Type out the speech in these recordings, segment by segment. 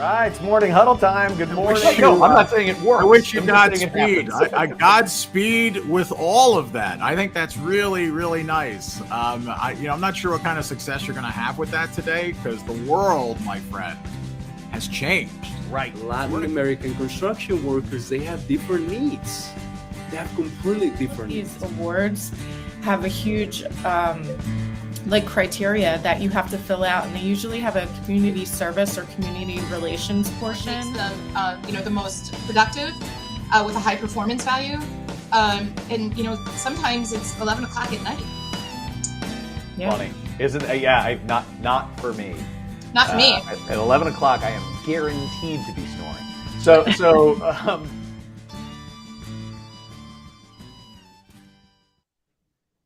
right, it's morning huddle time. Good morning. No, I'm not saying it works. I wish you I'm just saying it Godspeed. happens. I Godspeed with all of that. I think that's really, really nice. I'm not sure what kind of success you're going to have with that today, because the world, my friend, has changed. Right. Latin American construction workers, they have different needs. They have completely different needs. These awards have a huge criteria that you have to fill out, and they usually have a community service or community relations portion. Makes them, the most productive with a high performance value, and sometimes it's 11 o'clock at night. Yeah. Funny, isn't it? Yeah, not for me. Not for me. At 11 o'clock, I am guaranteed to be snoring. So.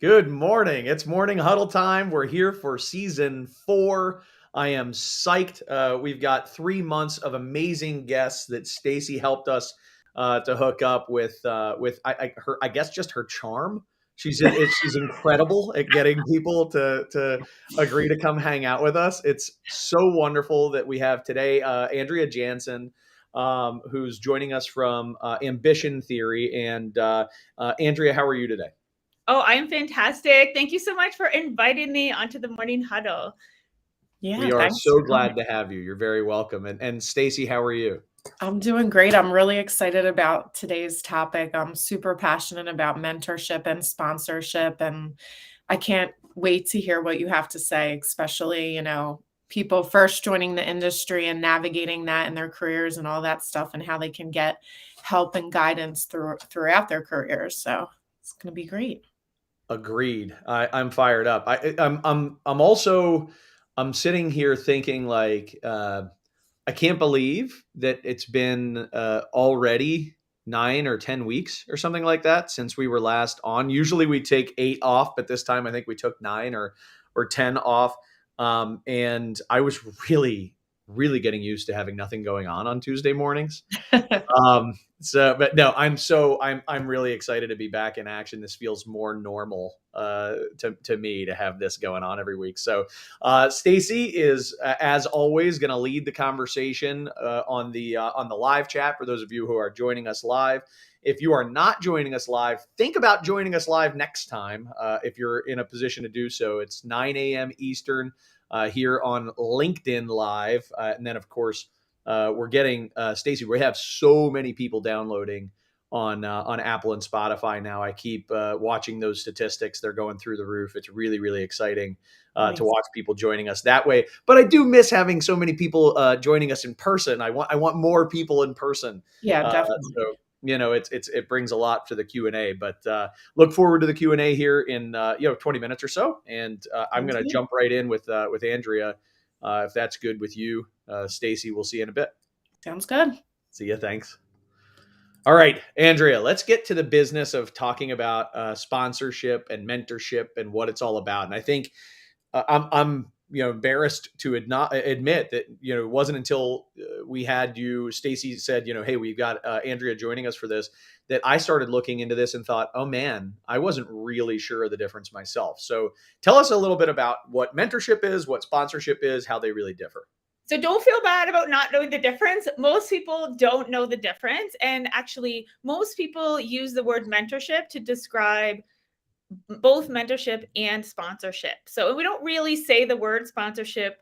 Good morning. It's morning huddle time. We're here for season 4. I am psyched. We've got 3 months of amazing guests that Stacy helped us to hook up with. I guess just her charm. She's incredible at getting people to agree to come hang out with us. It's so wonderful that we have today Andrea Janzen, who's joining us from Ambition Theory. And Andrea, how are you today? Oh, I am fantastic. Thank you so much for inviting me onto the morning huddle. Yeah, we are so glad to have you. You're very welcome. And Stacy, how are you? I'm doing great. I'm really excited about today's topic. I'm super passionate about mentorship and sponsorship, and I can't wait to hear what you have to say, especially, people first joining the industry and navigating that in their careers and all that stuff, and how they can get help and guidance throughout their careers. So it's going to be great. Agreed. I'm fired up. I'm sitting here thinking I can't believe that it's been already 9 or 10 weeks or something like that since we were last on. Usually we take 8 off, but this time I think we took 9 or 10 off. And I was really getting used to having nothing going on Tuesday mornings. But no, I'm really excited to be back in action. This feels more normal to me to have this going on every week. So Stacy is, as always, going to lead the conversation on the live chat for those of you who are joining us live. If you are not joining us live, think about joining us live next time. If you're in a position to do so, it's 9 a.m. Eastern here on LinkedIn Live. And then, of course, we're getting Stacy. We have so many people downloading on Apple and Spotify now. I keep watching those statistics; they're going through the roof. It's really exciting Nice. to watch people joining us that way. But I do miss having so many people joining us in person. I want more people in person. Yeah, definitely. So it brings a lot to the Q&A. But look forward to the Q&A here in 20 minutes or so, and I'm going to jump right in with Andrea. If that's good with you, Stacy, we'll see you in a bit. Sounds good. See you. Thanks. All right, Andrea, let's get to the business of talking about sponsorship and mentorship and what it's all about. And I think I'm embarrassed to admit that it wasn't until we had you, Stacy said, hey, we've got Andrea joining us for this, that I started looking into this and thought, oh man, I wasn't really sure of the difference myself. So tell us a little bit about what mentorship is, what sponsorship is, how they really differ. So don't feel bad about not knowing the difference. Most people don't know the difference. And actually, most people use the word mentorship to describe both mentorship and sponsorship. So we don't really say the word sponsorship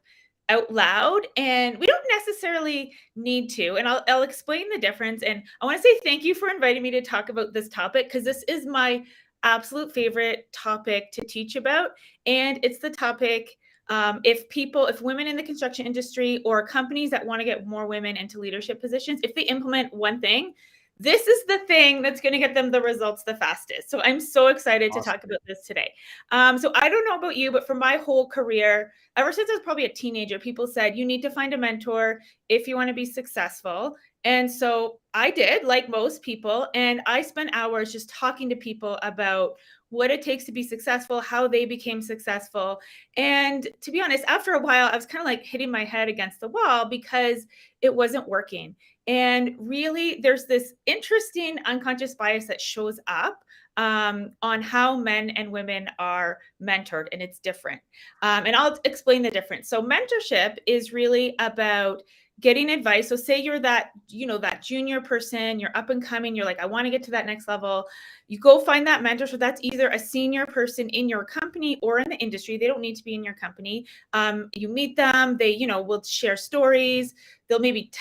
out loud, and we don't necessarily need to. And I'll explain the difference. And I want to say thank you for inviting me to talk about this topic, because this is my absolute favorite topic to teach about. And it's the topic if women in the construction industry or companies that want to get more women into leadership positions, if they implement one thing, this is the thing that's going to get them the results the fastest. So I'm so excited to talk about this today. So I don't know about you, but for my whole career, ever since I was probably a teenager, people said, you need to find a mentor if you want to be successful. And so I did, like most people, and I spent hours just talking to people about what it takes to be successful, how they became successful. And to be honest, after a while, I was kind of like hitting my head against the wall because it wasn't working. And really, there's this interesting unconscious bias that shows up on how men and women are mentored, and it's different. And I'll explain the difference. So mentorship is really about getting advice. So say you're that, that junior person, you're up and coming, you're like, I want to get to that next level. You go find that mentor. So that's either a senior person in your company or in the industry. They don't need to be in your company. You meet them, they, will share stories. They'll maybe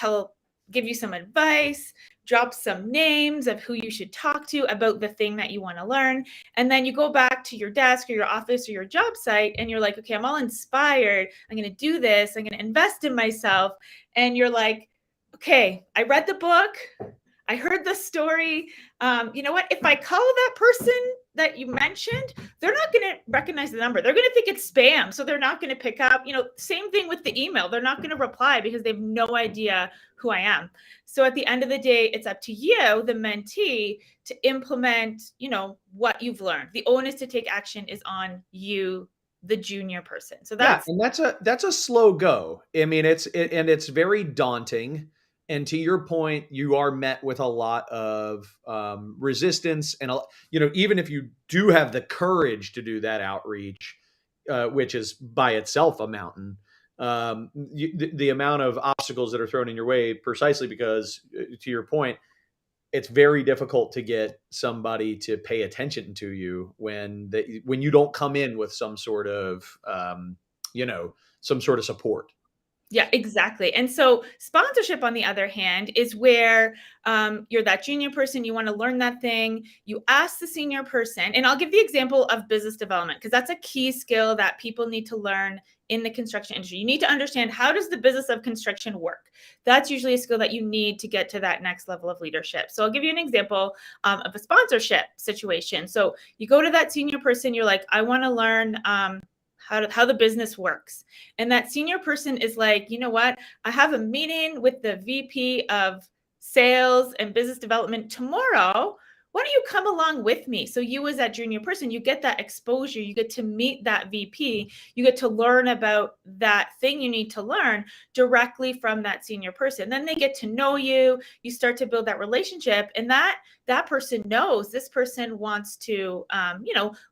give you some advice, drop some names of who you should talk to about the thing that you want to learn. And then you go back to your desk or your office or your job site and you're like, okay, I'm all inspired. I'm going to do this. I'm going to invest in myself. And you're like, okay, I read the book. I heard the story. You know what? If I call that person that you mentioned, they're not going to recognize the number. They're going to think it's spam. So they're not going to pick up, same thing with the email. They're not going to reply because they have no idea who I am. So at the end of the day, it's up to you, the mentee, to implement, what you've learned. The onus to take action is on you, the junior person. So and that's a slow go. I mean, it's very daunting. And to your point, you are met with a lot of resistance, and even if you do have the courage to do that outreach, which is by itself a mountain, the amount of obstacles that are thrown in your way, precisely because, to your point, it's very difficult to get somebody to pay attention to you when you don't come in with some sort of support. Yeah, exactly. And so sponsorship, on the other hand, is where you're that junior person, you want to learn that thing, you ask the senior person, and I'll give the example of business development, because that's a key skill that people need to learn in the construction industry. You need to understand, how does the business of construction work? That's usually a skill that you need to get to that next level of leadership. So I'll give you an example of a sponsorship situation. So you go to that senior person, you're like, I want to learn how the business works. And that senior person is like, you know what? I have a meeting with the VP of sales and business development tomorrow. Why don't you come along with me? So you, as that junior person, you get that exposure, you get to meet that VP, you get to learn about that thing you need to learn directly from that senior person. Then they get to know you, you start to build that relationship, and that person knows this person wants to,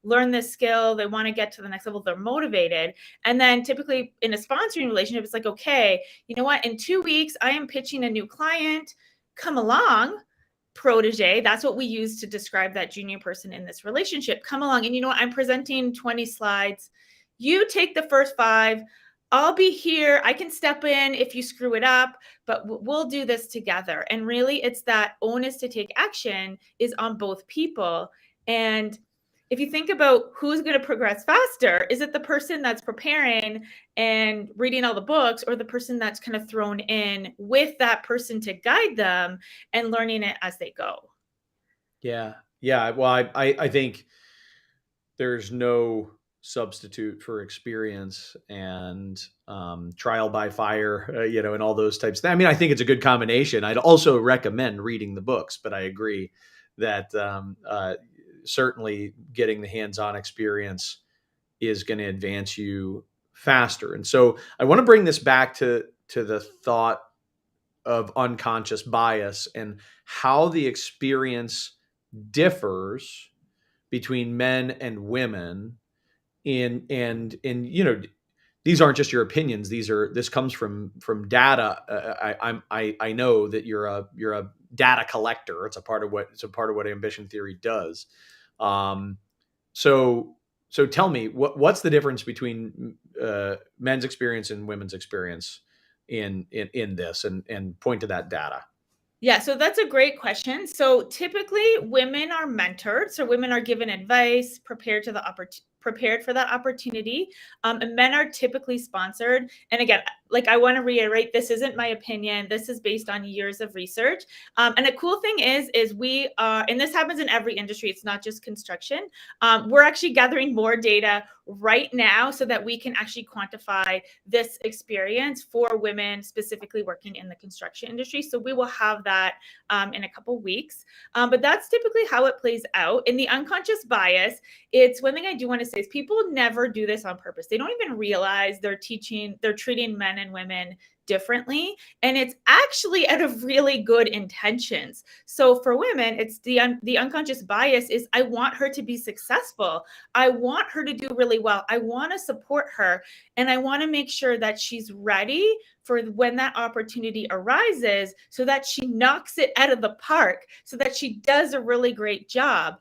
learn this skill. They want to get to the next level. They're motivated. And then typically in a sponsoring relationship, it's like, okay, you know what? In 2 weeks, I am pitching a new client. Come along, protege. That's what we use to describe that junior person in this relationship. Come along. And you know what? I'm presenting 20 slides. You take the first 5. I'll be here. I can step in if you screw it up, but we'll do this together. And really, it's that onus to take action is on both people. And if you think about who's going to progress faster, is it the person that's preparing and reading all the books, or the person that's kind of thrown in with that person to guide them and learning it as they go? Yeah. Well, I think there's no substitute for experience and trial by fire, and all those types of things. I mean, I think it's a good combination. I'd also recommend reading the books, but I agree that certainly getting the hands-on experience is going to advance you faster. And so I want to bring this back to the thought of unconscious bias and how the experience differs between men and women. And these aren't just your opinions. This comes from data. I know that you're a data collector. It's a part of what ambition theory does. So tell me, what's the difference between men's experience and women's experience in this, and point to that data. Yeah, so that's a great question. So typically women are mentored. So women are given advice, prepared for that opportunity. And men are typically sponsored. And again, I want to reiterate, this isn't my opinion. This is based on years of research. And the cool thing is we are, and this happens in every industry, it's not just construction. We're actually gathering more data right now so that we can actually quantify this experience for women specifically working in the construction industry. So we will have that in a couple weeks. But that's typically how it plays out. In the unconscious bias, it's one thing I do want to say is people never do this on purpose. They don't even realize they're treating men and women differently, and it's actually out of really good intentions. So for women, it's the unconscious bias is, I want her to be successful. I want her to do really well. I want to support her, and I want to make sure that she's ready for when that opportunity arises, so that she knocks it out of the park, so that she does a really great job.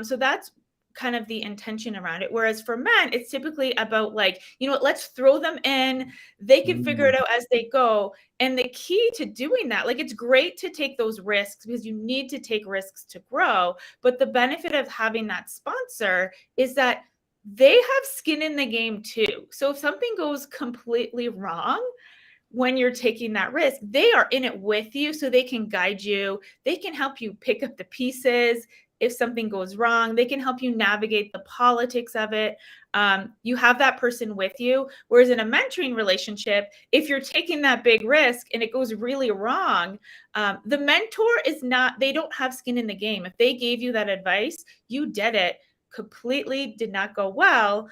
So that's kind of the intention around it. Whereas for men, it's typically about like, you know what, let's throw them in. They can figure it out as they go. And the key to doing that, like, it's great to take those risks because you need to take risks to grow. But the benefit of having that sponsor is that they have skin in the game too. So if something goes completely wrong, when you're taking that risk, they are in it with you, so they can guide you. They can help you pick up the pieces. If something goes wrong, they can help you navigate the politics of it. You have that person with you. Whereas in a mentoring relationship, if you're taking that big risk and it goes really wrong, the mentor is not, they don't have skin in the game. If they gave you that advice, you did it, completely did not go well.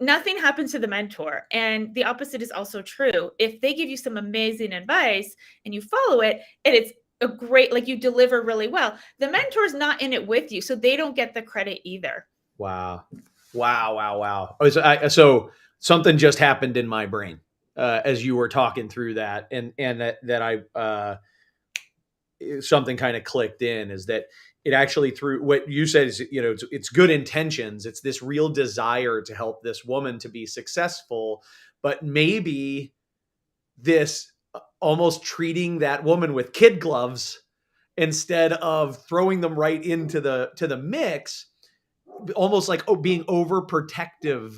Nothing happens to the mentor. And the opposite is also true. If they give you some amazing advice and you follow it, and it's a great, like, you deliver really well, the mentor's not in it with you, so they don't get the credit either. Wow. So something just happened in my brain as you were talking through that, and that I something kind of clicked in, is that it actually, through what you said, is, you know, it's good intentions. It's this real desire to help this woman to be successful, but maybe this almost treating that woman with kid gloves instead of throwing them right into the mix, almost like being overprotective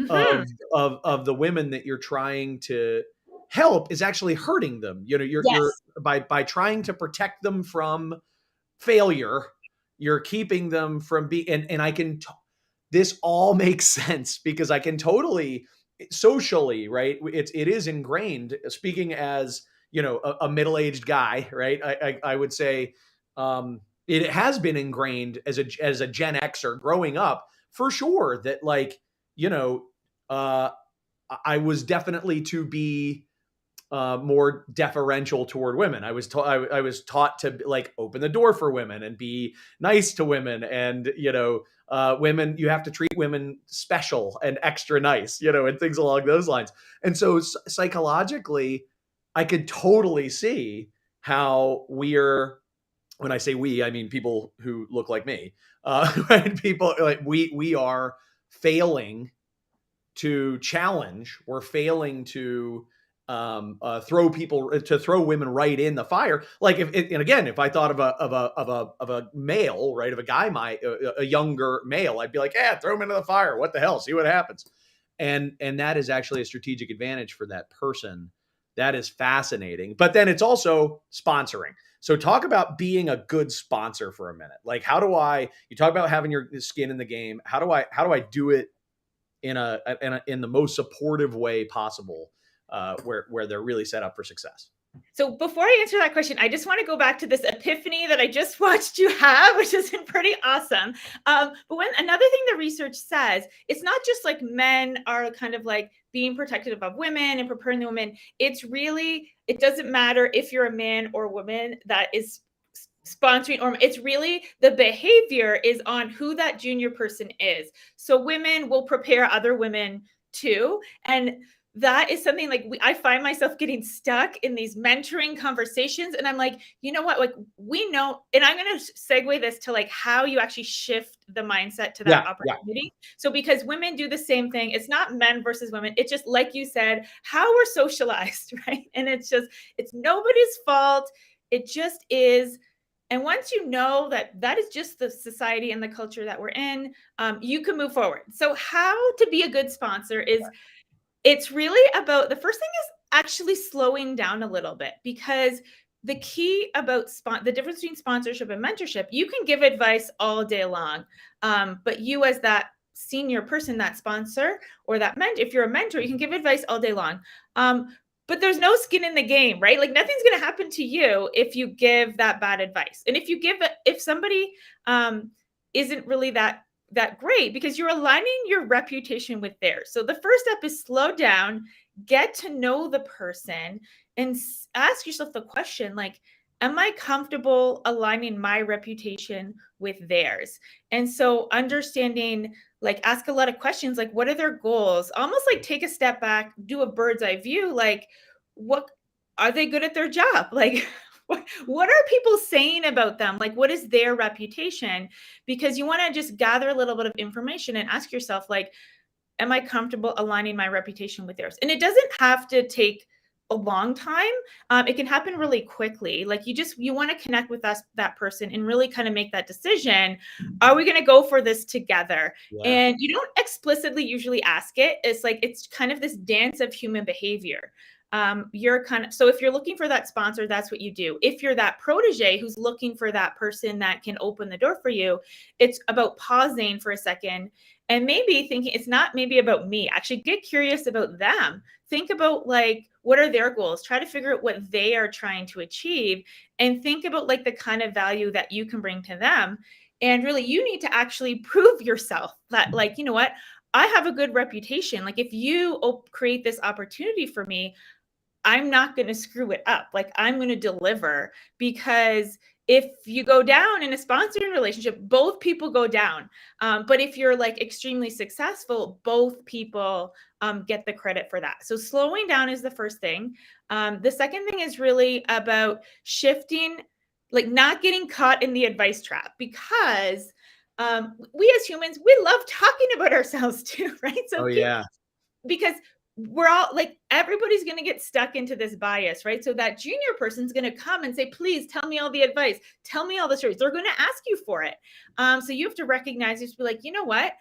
of the women that you're trying to help, is actually hurting them. You know, you're by trying to protect them from failure, you're keeping them from being, and I can this all makes sense because I can totally, socially, right? It is ingrained. Speaking as, you know, a middle-aged guy, right? I would say it has been ingrained as a Gen Xer growing up, for sure, that, like, you know, I was definitely to be more deferential toward women. I was taught to, like, open the door for women and be nice to women, and, you know, women, you have to treat women special and extra nice, you know, and things along those lines. And so psychologically, I could totally see how we're, when I say we, I mean people who look like me, right? People like we are failing to challenge. We're failing to throw women right in the fire. Like, and again, if I thought of a male, right, of a guy, a younger male, I'd be like, yeah, throw him into the fire. What the hell? See what happens. And that is actually a strategic advantage for that person. That is fascinating. But then it's also sponsoring. So talk about being a good sponsor for a minute. Like, you talk about having your skin in the game. How do I do it in the most supportive way possible, where they're really set up for success? So before I answer that question, I just want to go back to this epiphany that I just watched you have, which has been pretty awesome. But another thing the research says, it's not just like men are kind of like being protective of women and preparing the women. It's really, it doesn't matter if you're a man or a woman that is sponsoring, or it's really the behavior is on who that junior person is. So women will prepare other women too. And that is something, like, I find myself getting stuck in these mentoring conversations, and I'm like, you know what, like, we know, and I'm going to segue this to like how you actually shift the mindset to that opportunity. So because women do the same thing, it's not men versus women. It's just, like you said, how we're socialized, right? And it's nobody's fault. It just is. And once you know that that is just the society and the culture that we're in, you can move forward. So how to be a good sponsor is, it's really about, the first thing is actually slowing down a little bit, because the key about the difference between sponsorship and mentorship, you can give advice all day long. But you, as that senior person, that sponsor or that mentor, if you're a mentor, you can give advice all day long. But there's no skin in the game, right? Like, nothing's going to happen to you if you give that bad advice. And if somebody isn't really that that great, because you're aligning your reputation with theirs. So the first step is slow down, get to know the person, and ask yourself the question, like, am I comfortable aligning my reputation with theirs? And so understanding, like, ask a lot of questions, like, what are their goals? Almost like take a step back, do a bird's eye view, like, what are they good at their job? Like, what are people saying about them? Like, what is their reputation? Because you want to just gather a little bit of information and ask yourself, like, am I comfortable aligning my reputation with theirs? And it doesn't have to take a long time. It can happen really quickly. Like, you want to connect with that person and really kind of make that decision. Are we going to go for this together? Yeah. And you don't explicitly usually ask it. It's like, it's kind of this dance of human behavior. So if you're looking for that sponsor, that's what you do. If you're that protege who's looking for that person that can open the door for you, it's about pausing for a second and maybe thinking, it's not maybe about me. Actually get curious about them. Think about, like, what are their goals? Try to figure out what they are trying to achieve, and think about, like, the kind of value that you can bring to them. And really, you need to actually prove yourself that, like, you know what, I have a good reputation. Like, if you create this opportunity for me, I'm not going to screw it up. Like, I'm going to deliver, because if you go down in a sponsoring relationship, both people go down. But if you're, like, extremely successful, both people get the credit for that. So slowing down is the first thing. The second thing is really about shifting, like, not getting caught in the advice trap, because we as humans, we love talking about ourselves too, right? So Oh yeah. because we're all, like, everybody's going to get stuck into this bias, right? So that junior person's going to come and say, please tell me all the advice, tell me all the stories. They're going to ask you for it. So you have to recognize, just be like, you know what,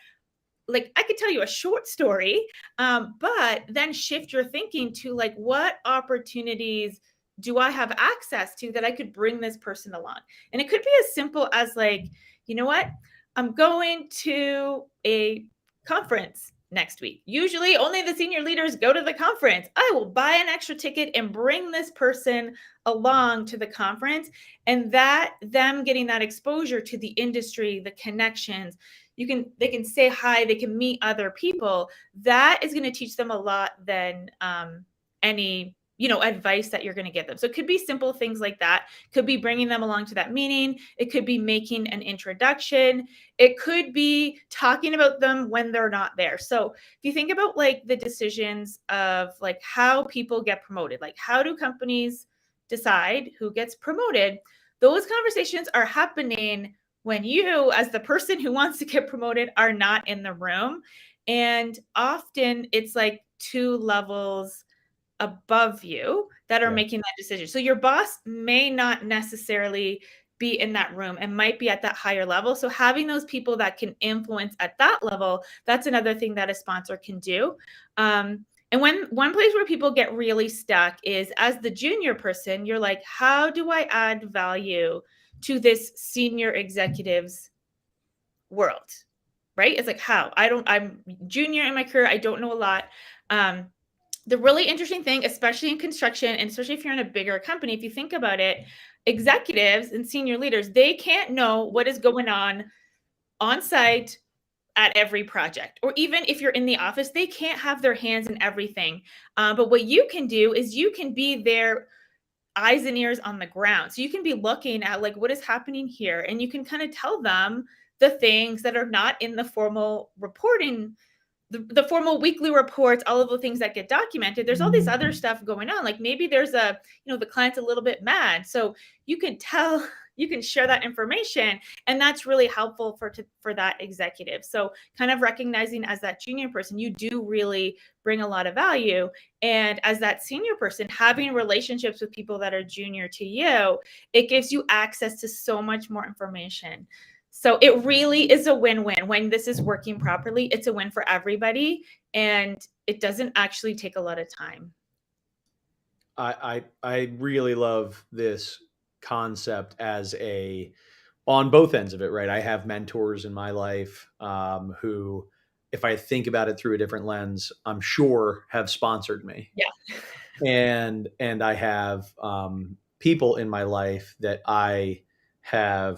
like, I could tell you a short story, but then shift your thinking to, like, what opportunities do I have access to that I could bring this person along? And it could be as simple as, like, you know what, I'm going to a conference next week. Usually only the senior leaders go to the conference. I will buy an extra ticket and bring this person along to the conference. And that, them getting that exposure to the industry, the connections, they can say hi, they can meet other people. That is going to teach them a lot than any advice that you're going to give them. So it could be simple things like that. Could be bringing them along to that meeting. It could be making an introduction. It could be talking about them when they're not there. So if you think about, like, the decisions of, like, how people get promoted, like, how do companies decide who gets promoted? Those conversations are happening when you, as the person who wants to get promoted, are not in the room. And often it's like 2 levels above you that are making that decision. So your boss may not necessarily be in that room and might be at that higher level. So having those people that can influence at that level, that's another thing that a sponsor can do. And one place where people get really stuck is, as the junior person, you're like, how do I add value to this senior executive's world? Right? It's like, how? I'm junior in my career. I don't know a lot. The really interesting thing, especially in construction, and especially if you're in a bigger company, if you think about it, executives and senior leaders, they can't know what is going on site at every project. Or even if you're in the office, they can't have their hands in everything. But what you can do is you can be their eyes and ears on the ground. So you can be looking at, like, what is happening here, and you can kind of tell them the things that are not in the formal reporting, the formal weekly reports, all of the things that get documented. There's all this other stuff going on. Like, maybe there's the client's a little bit mad. So you can share that information, and that's really helpful for that executive. So kind of recognizing, as that junior person, you do really bring a lot of value. And as that senior person, having relationships with people that are junior to you, it gives you access to so much more information. So it really is a win-win. When this is working properly, it's a win for everybody, and it doesn't actually take a lot of time. I really love this concept on both ends of it, right? I have mentors in my life who, if I think about it through a different lens, I'm sure have sponsored me. Yeah. And I have people in my life that I am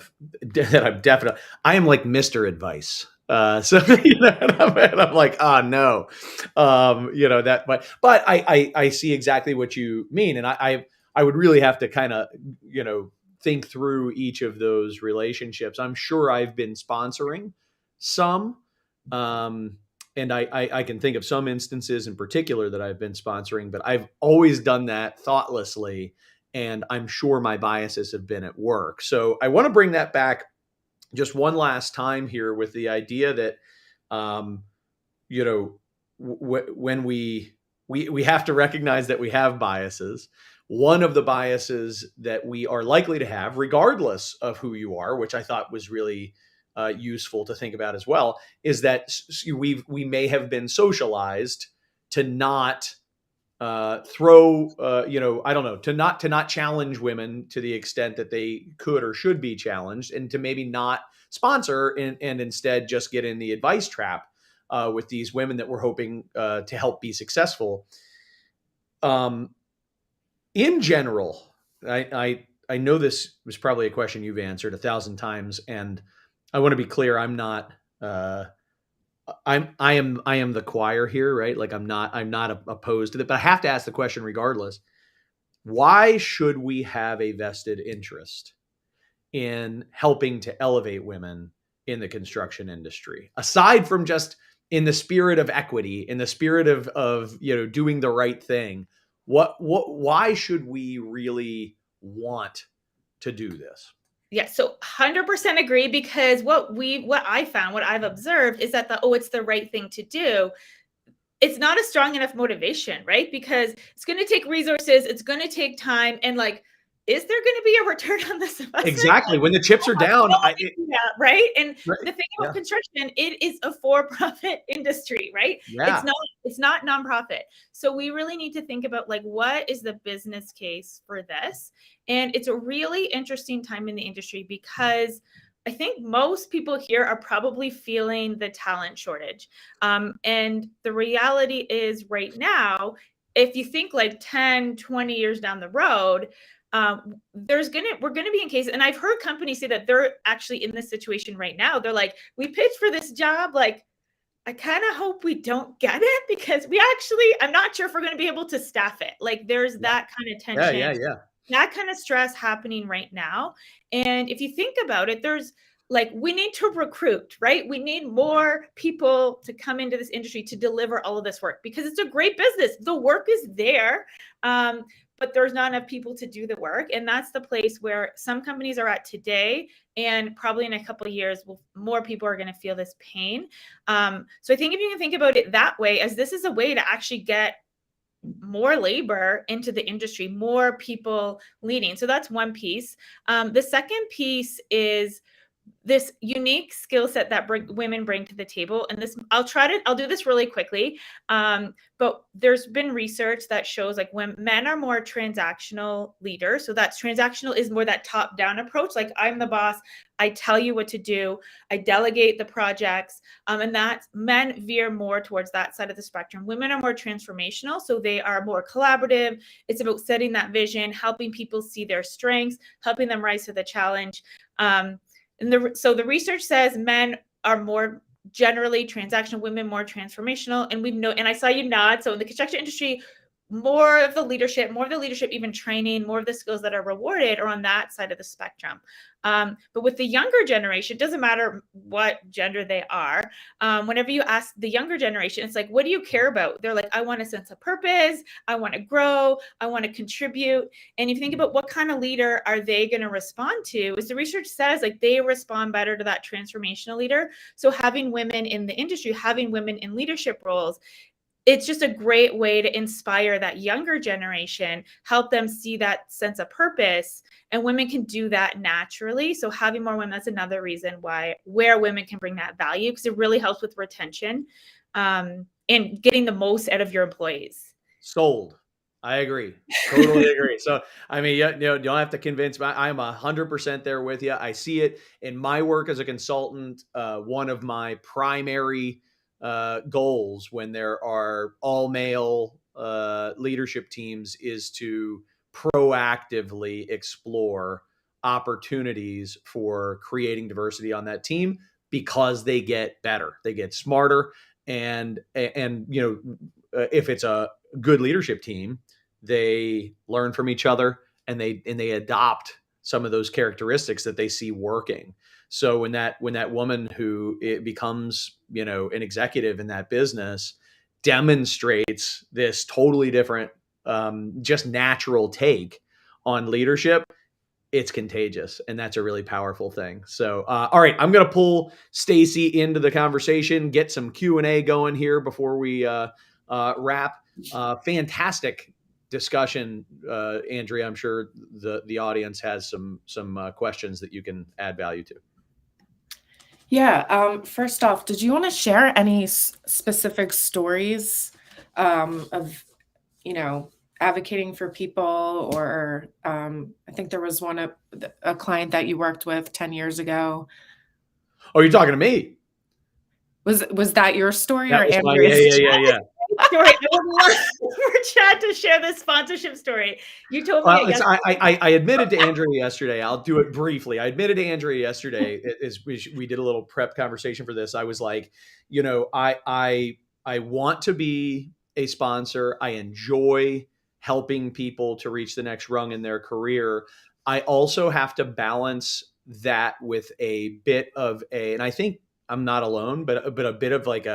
like Mr. Advice. So and I'm like, oh no, but I see exactly what you mean, and I would really have to kind of think through each of those relationships. I'm sure I've been sponsoring some, um, and I can think of some instances in particular that I've been sponsoring, but I've always done that thoughtlessly, and I'm sure my biases have been at work. So I want to bring that back just one last time here with the idea that um, when we have to recognize that we have biases. One of the biases that we are likely to have, regardless of who you are, which I thought was really useful to think about as well, is that we may have been socialized to not throw I don't know, to not challenge women to the extent that they could or should be challenged, and to maybe not sponsor and instead just get in the advice trap with these women that we're hoping to help be successful. In general, I know this was probably a question you've answered 1,000 times, and I want to be clear. I'm not I am the choir here, right? Like I'm not opposed to it, but I have to ask the question regardless. Why should we have a vested interest in helping to elevate women in the construction industry? Aside from just in the spirit of equity, in the spirit of doing the right thing, why should we really want to do this? Yeah, so 100% agree, because what I found, what I've observed is that it's the right thing to do. It's not a strong enough motivation, right? Because it's going to take resources, it's going to take time, and like, is there going to be a return on this investment? Exactly. When the chips are down, right? And right, the thing about yeah, construction, it is a for-profit industry, right? yeah. It's not nonprofit. So we really need to think about like, what is the business case for this? And it's a really interesting time in the industry, because I think most people here are probably feeling the talent shortage. And the reality is right now, if you think like 10, 20 years down the road, we're gonna be in cases, and I've heard companies say that they're actually in this situation right now. They're like, we pitched for this job, like, I kind of hope we don't get it, because I'm not sure if we're going to be able to staff it. Like, there's that kind of Yeah, tension, yeah, yeah. that kind of stress happening right now. And if you think about it, there's like, we need to recruit, right? We need more people to come into this industry to deliver all of this work, because it's a great business. The work is there. But there's not enough people to do the work. And that's the place where some companies are at today. And probably in a couple of years, more people are going to feel this pain. So I think if you can think about it that way, as this is a way to actually get more labor into the industry, more people leading. So that's one piece. The second piece is this unique skill set that women bring to the table. And this, I'll do this really quickly. But there's been research that shows like when men are more transactional leaders. So that's transactional is more that top down approach. Like, I'm the boss, I tell you what to do, I delegate the projects. And that men veer more towards that side of the spectrum. Women are more transformational. So they are more collaborative. It's about setting that vision, helping people see their strengths, helping them rise to the challenge. So the research says men are more generally transactional, women more transformational. And and I saw you nod. So in the construction industry, more of the leadership, even training, more of the skills that are rewarded are on that side of the spectrum. But with the younger generation, it doesn't matter what gender they are. Whenever you ask the younger generation, it's like, what do you care about? They're like, I want a sense of purpose. I want to grow. I want to contribute. And if you think about what kind of leader are they going to respond to, as the research says, like, they respond better to that transformational leader. So having women in the industry, having women in leadership roles, it's just a great way to inspire that younger generation, help them see that sense of purpose, and women can do that naturally. So having more women, that's another reason where women can bring that value, because it really helps with retention and getting the most out of your employees. Sold. I agree. Totally agree. So, I mean, you don't have to convince me. I'm 100% there with you. I see it in my work as a consultant. One of my primary goals when there are all male leadership teams is to proactively explore opportunities for creating diversity on that team because they get better, they get smarter. And if it's a good leadership team, they learn from each other, and they adopt some of those characteristics that they see working. So when that woman who it becomes, an executive in that business demonstrates this totally different, just natural take on leadership, it's contagious, and that's a really powerful thing. So, all right, I'm going to pull Stacy into the conversation, get some Q&A going here before we wrap. Fantastic discussion, Andrea. I'm sure the audience has some questions that you can add value to. Yeah. First off, did you want to share any specific stories of, advocating for people, or I think there was a client that you worked with 10 years ago. Oh, you're talking to me? Was that your story, That or was Andrea's? yeah. Story. I would love for Chad to share this sponsorship story. You told me it yesterday. I admitted to Andrea yesterday. I'll do it briefly. I admitted to Andrea yesterday as we did a little prep conversation for this. I was like, I want to be a sponsor. I enjoy helping people to reach the next rung in their career. I also have to balance that with a bit of and I think I'm not alone, but a bit of like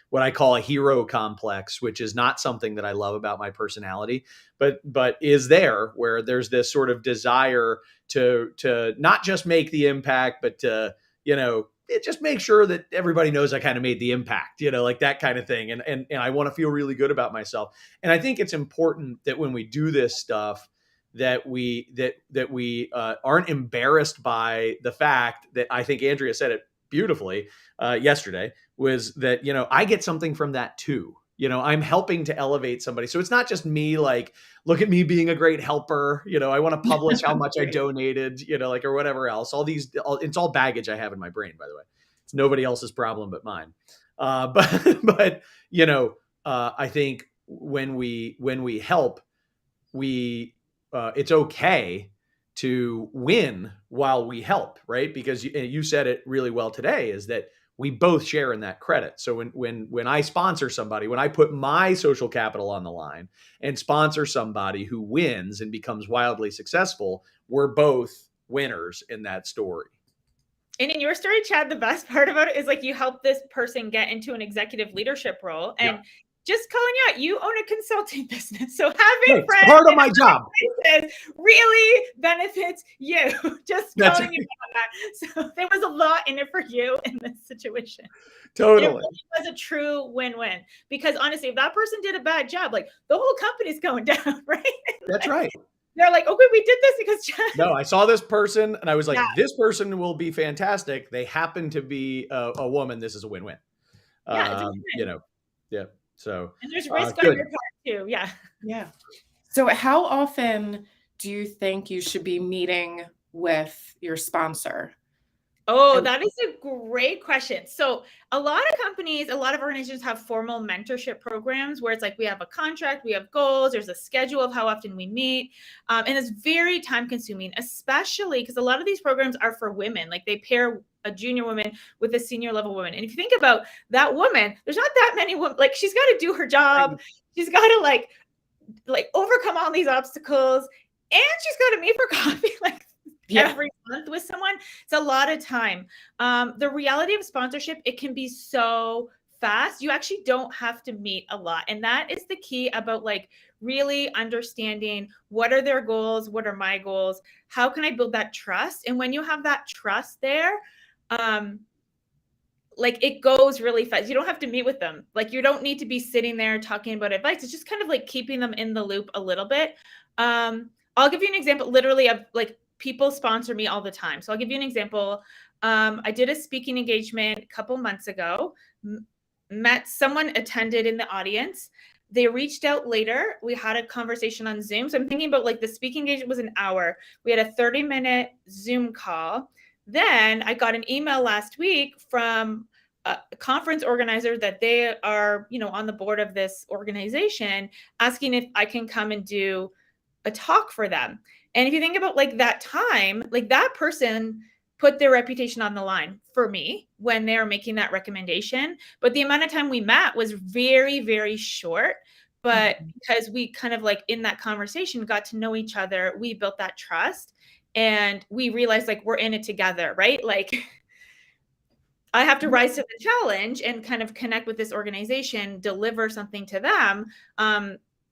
what I call a hero complex, which is not something that I love about my personality, but is there, where there's this sort of desire to not just make the impact, but to, just make sure that everybody knows I kind of made the impact, like that kind of thing. And I want to feel really good about myself. And I think it's important that when we do this stuff, that we aren't embarrassed by the fact that, I think Andrea said it beautifully yesterday, was that, I get something from that too. I'm helping to elevate somebody. So it's not just me, like, look at me being a great helper. I want to publish how much I donated, or whatever else. It's all baggage I have in my brain, by the way. It's nobody else's problem but mine. But I think when we help, it's okay to win while we help, right? Because you said it really well today, is that we both share in that credit. So when I sponsor somebody, when I put my social capital on the line and sponsor somebody who wins and becomes wildly successful, we're both winners in that story. And in your story, Chad, the best part about it is, like, you help this person get into an executive leadership role. And just calling out, you own a consulting business. So having friends, part of my job, really benefits you. Just That's calling you out that. So there was a lot in it for you in this situation. Totally. It really was a true win-win, because honestly, if that person did a bad job, like, the whole company's going down, right? That's right. They're like, okay, we did this because Chad. No, I saw this person and I was like, this person will be fantastic. They happen to be a woman. This is a win-win. It's a win-win. Yeah. So, and there's risk on your part too. Yeah. Yeah. So how often do you think you should be meeting with your sponsor? Oh, that is a great question. So a lot of companies, a lot of organizations have formal mentorship programs where it's like, we have a contract, we have goals, there's a schedule of how often we meet. And it's very time consuming, especially because a lot of these programs are for women. Like, they pair a junior woman with a senior level woman. And if you think about that woman, there's not that many women. Like, she's got to do her job. She's got to like overcome all these obstacles, and she's got to meet for coffee every month with someone. It's a lot of time. The reality of sponsorship, it can be so fast. You actually don't have to meet a lot. And that is the key about, like, really understanding what are their goals, what are my goals, how can I build that trust? And when you have that trust there, like, it goes really fast. You don't have to meet with them. Like, you don't need to be sitting there talking about advice. It's just kind of like keeping them in the loop a little bit. I'll give you an example literally of, like, people sponsor me all the time. So I'll give you an example. I did a speaking engagement a couple months ago, met someone, attended in the audience. They reached out later. We had a conversation on Zoom. So I'm thinking about, like, the speaking engagement was an hour. We had a 30-minute Zoom call. Then I got an email last week from a conference organizer that they are, on the board of this organization, asking if I can come and do a talk for them. And if you think about, like, that time, like, that person put their reputation on the line for me when they were making that recommendation. But the amount of time we met was very, very short. But because we kind of like in that conversation got to know each other, we built that trust and we realized like we're in it together, right? Like I have to rise to the challenge and kind of connect with this organization, deliver something to them.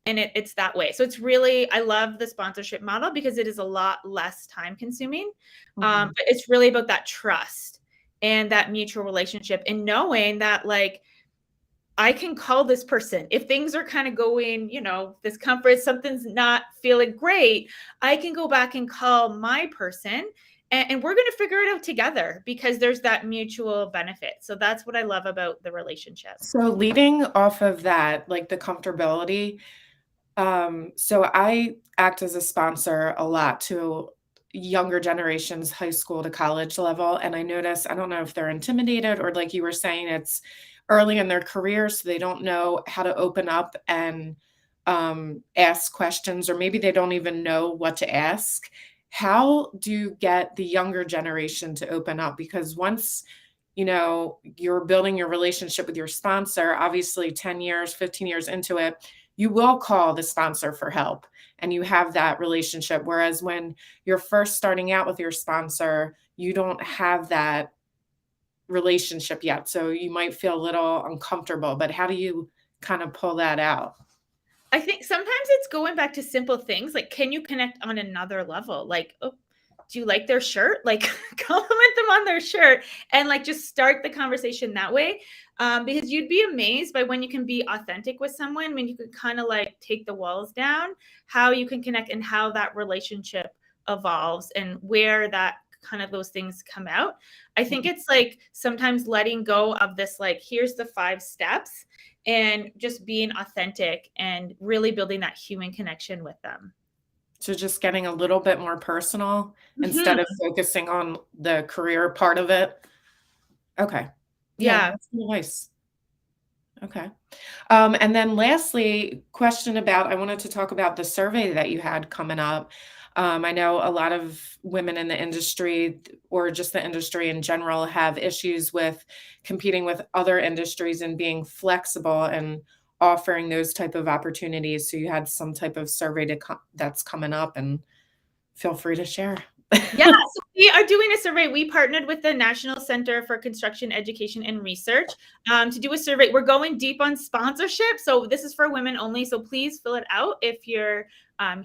And it's that way. So it's really, I love the sponsorship model because it is a lot less time consuming. But it's really about that trust and that mutual relationship and knowing that like, I can call this person if things are kind of going, discomfort, something's not feeling great. I can go back and call my person and we're going to figure it out together because there's that mutual benefit. So that's what I love about the relationship. So leading off of that, like the comfortability, so I act as a sponsor a lot to younger generations, high school to college level. And I notice, I don't know if they're intimidated or like you were saying, it's early in their career, so they don't know how to open up and ask questions, or maybe they don't even know what to ask. How do you get the younger generation to open up? Because once you're building your relationship with your sponsor, obviously 10 years, 15 years into it, you will call the sponsor for help and you have that relationship. Whereas when you're first starting out with your sponsor, you don't have that relationship yet. So you might feel a little uncomfortable, but how do you kind of pull that out? I think sometimes it's going back to simple things like, can you connect on another level? Like, oh, do you like their shirt? Like compliment them on their shirt and like just start the conversation that way. Because you'd be amazed by when you can be authentic with someone, when you can kind of like take the walls down, how you can connect and how that relationship evolves and where that kind of those things come out. I think it's like sometimes letting go of this, like, here's the 5 steps and just being authentic and really building that human connection with them. So just getting a little bit more personal instead of focusing on the career part of it. Okay. Yeah. That's really nice. Okay. And then lastly, I wanted to talk about the survey that you had coming up. I know a lot of women in the industry or just the industry in general have issues with competing with other industries and being flexible and offering those type of opportunities. So you had some type of survey that's coming up, and feel free to share. Yeah, so we are doing a survey. We partnered with the National Center for Construction Education and Research to do a survey. We're going deep on sponsorship. So this is for women only. So please fill it out if you're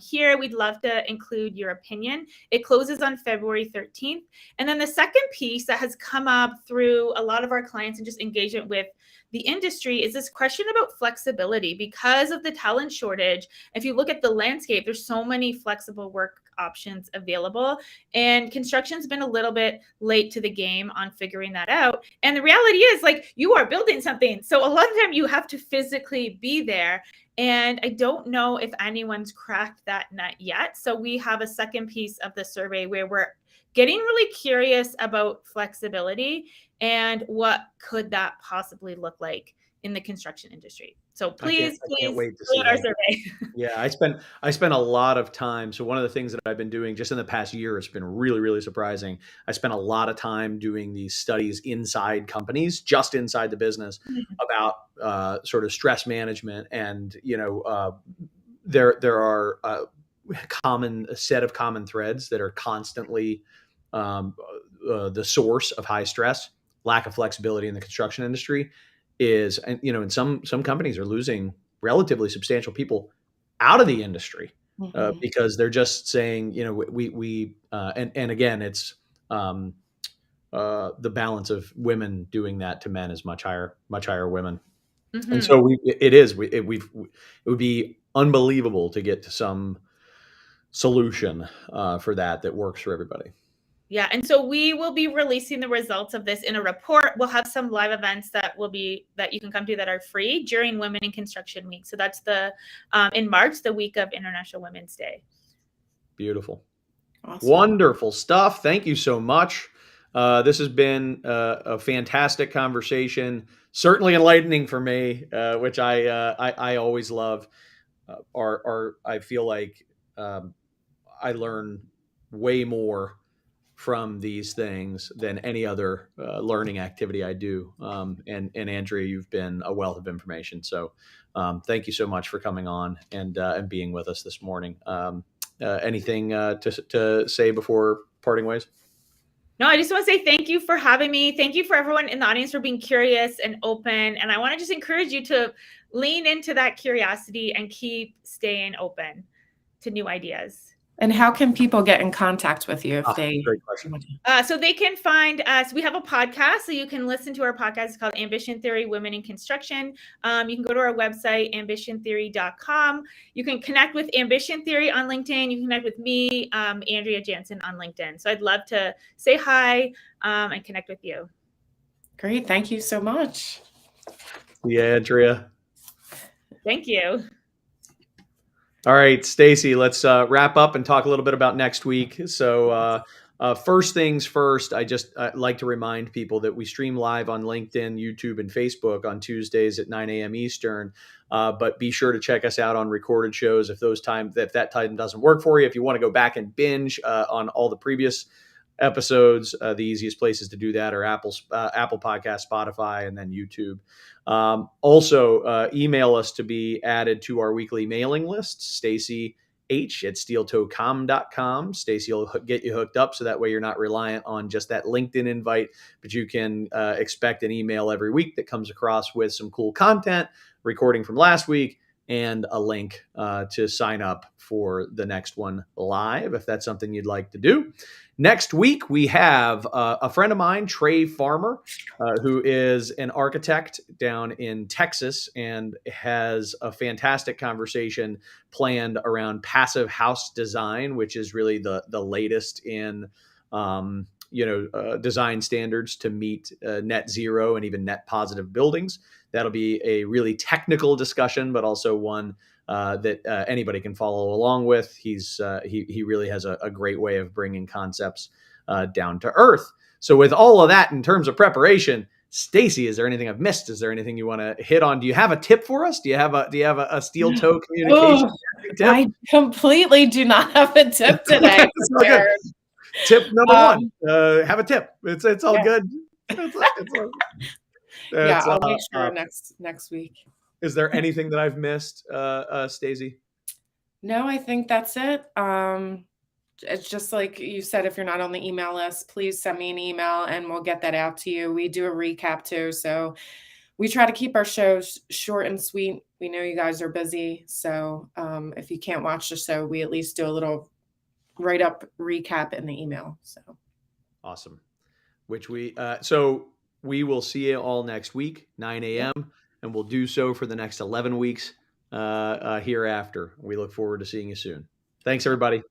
here. We'd love to include your opinion. It closes on February 13th. And then the second piece that has come up through a lot of our clients and just engagement with the industry is this question about flexibility. Because of the talent shortage, if you look at the landscape, there's so many flexible work options available, and construction's been a little bit late to the game on figuring that out. And the reality is, like, you are building something, so a lot of time you have to physically be there, and I don't know if anyone's cracked that nut yet. So we have a second piece of the survey where we're getting really curious about flexibility and what could that possibly look like in the construction industry. So please can't wait to see fill out our that. survey. Yeah, I spent a lot of time. So one of the things that I've been doing just in the past year, it's been really, really surprising. I spent a lot of time doing these studies inside companies, just inside the business, about sort of stress management. And there are a set of common threads that are constantly the source of high stress. Lack of flexibility in the construction industry is, and in some companies are losing relatively substantial people out of the industry because they're just saying, and again, it's the balance of women doing that to men is much higher women. And so it would be unbelievable to get to some solution for that works for everybody. Yeah, and so we will be releasing the results of this in a report. We'll have some live events that you can come to that are free during Women in Construction Week. So that's in March, the week of International Women's Day. Beautiful. Awesome. Wonderful stuff. Thank you so much. This has been a fantastic conversation, certainly enlightening for me, which I always love. I feel like I learn way more from these things than any other learning activity I do. And Andrea, you've been a wealth of information. So thank you so much for coming on and being with us this morning. Anything to say before parting ways? No, I just want to say thank you for having me. Thank you for everyone in the audience for being curious and open. And I want to just encourage you to lean into that curiosity and keep staying open to new ideas. And how can people get in contact with you if they? Great question. So they can find us. We have a podcast, so you can listen to our podcast. It's called Ambition Theory: Women in Construction. You can go to our website, ambitiontheory.com. You can connect with Ambition Theory on LinkedIn. You can connect with me, Andrea Janzen, on LinkedIn. So I'd love to say hi and connect with you. Great. Thank you so much. Yeah, Andrea. Thank you. All right, Stacy, let's wrap up and talk a little bit about next week. So first things first, I'd like to remind people that we stream live on LinkedIn, YouTube, and Facebook on Tuesdays at 9 a.m. Eastern. But be sure to check us out on recorded shows if that time doesn't work for you. If you want to go back and binge on all the previous episodes, the easiest places to do that are Apple Podcast, Spotify, and then YouTube. Also, email us to be added to our weekly mailing list, Stacy h@steeltoecom.com. Stacy will get you hooked up so that way you're not reliant on just that LinkedIn invite, but you can expect an email every week that comes across with some cool content, recording from last week, and a link to sign up for the next one live, if that's something you'd like to do. Next week, we have a friend of mine, Trey Farmer, who is an architect down in Texas and has a fantastic conversation planned around passive house design, which is really the latest in design standards to meet net zero and even net positive buildings. That'll be a really technical discussion, but also one that anybody can follow along with. He really has a great way of bringing concepts down to earth. So with all of that in terms of preparation, Stacy, is there anything I've missed? Is there anything you want to hit on? Do you have a tip for us? Do you have a steel toe communication tip? I completely do not have a tip today. Tip number one: have a tip. It's all good. I'll make sure next week. Is there anything that I've missed, Stacy? No, I think that's it. It's just like you said, if you're not on the email list, please send me an email and we'll get that out to you. We do a recap too. So we try to keep our shows short and sweet. We know you guys are busy. So if you can't watch the show, we at least do a little write-up recap in the email. So awesome. So we will see you all next week, 9 a.m. And we'll do so for the next 11 weeks hereafter. We look forward to seeing you soon. Thanks, everybody.